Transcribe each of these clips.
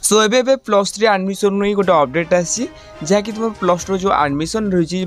सो एबे plus 3 admission नहीं गोटे अपडेट आसी जहाँकि तुम प्लस 2 जो एडमिशन रही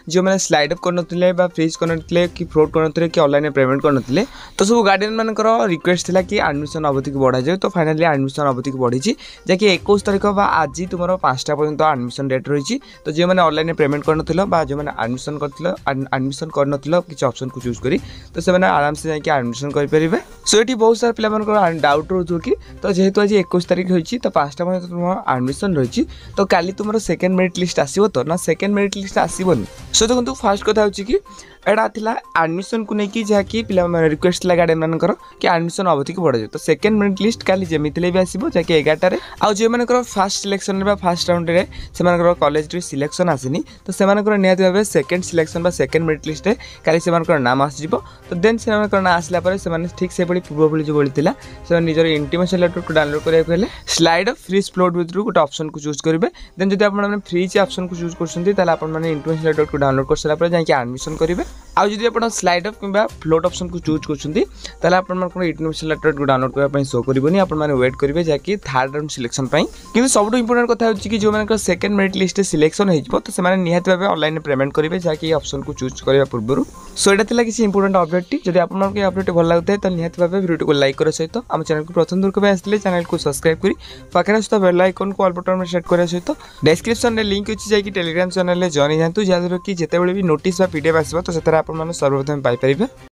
जो मैंने स्लाइड अप करनथिले बा फ्रीज करनथिले कि फ्रॉड करनथिले कि ऑनलाइन पेमेंट करनथिले तो सब गार्डियन मानकर रिक्वेस्ट थिला कि एडमिशन अवधि को बढ़ा जाए। तो फाइनली एडमिशन अवधि को बढ़ी जहाँकि 21 तारिख बा आज तुम 5टा पर्यंत एडमिशन डेट रही। तो जो मैंने ऑनलाइन पेमेंट करनथिलो बा जो मैंने एडमिशन करनथिलो किसी ऑप्शन को चूज करी तो से मैंने आराम से जाके एडमिशन कर परिबे। सो एटी बहुत सारा पिला मानकर डाउट रहथो कि तो जेहेतु आज 21 तारिख होईची तो 5टा पर्यंत तुम एडमिशन रही तो काली तुम सेकेंड मेरिट लिस्ट आसो तो ना सेकेंड मेरिट लिस्ट आसबनी। सो देखो फास्ट कथा हो कि एटा थिला एडमिशन को लेकिन जहाँकि पिला रिक्वेस्ट थिला गार्डियन मानकर कि एडमिशन अवधि को बढ़ा जाए। तो सेकेंड मेरिट लिस्ट काली जमीती भी आसो जहाँकि 11टारे आउ जो मानकर फास्ट सिलेक्शन फास्ट राउंड में से कॉलेज सिलेक्शन आसनी तो से निहत भाव second selection second merit list काली से नाम आसो। तो देन से ना आसला से ठीक से पूर्व भली जो बोली से निजर इंटीमेशन लेटर को डाउनलोड करने स्लाइड ऑफ फ्री फ्लोट भितर गोटे ऑप्शन को चूज करेंगे। देन जब आप फ्री ऑप्शन को चूज कर इंटीमेशन लेटर को डाउनलोड कर सारा जाकि एडमिशन करेंगे। आउ जब आप स्लाइड अप कि फ्लोट ऑप्शन को चूज कर इंटीमेशन लेटर को डाउनलोड करने शो करनी आप वेट करेंगे जहाँकि थर्ड राउंड सिलेक्शन कि सब इंपोर्टेंट कथा कि जो मैंने सेकेंड मेरिट लिस्ट सिलेक्शन हो तो से निहत भाव ऑनलाइन पेमेंट करेंगे जहाँकि ऑप्शन को चूज करने पूर्व। सो यहाँ किसी इंपोर्टेंट अपडेट जब आपको अपडेट भल लगता है तो निहत भाव वीडियो को लाइक कर सहित आम चैनल को प्रथम दूर के आसते चैनल को सब्सक्राइब कर पाखे सहित बेल आइकन को ऑल बटन में सेट करने सहित डिस्क्रिप्शन में लिंक अच्छी जाकि टेलीग्राम चैनल में जॉइन जातु जहाँद्वारा कि जिते भी नोटिस पीडीएफ आसो तो सर्वप्रथम पाइपर।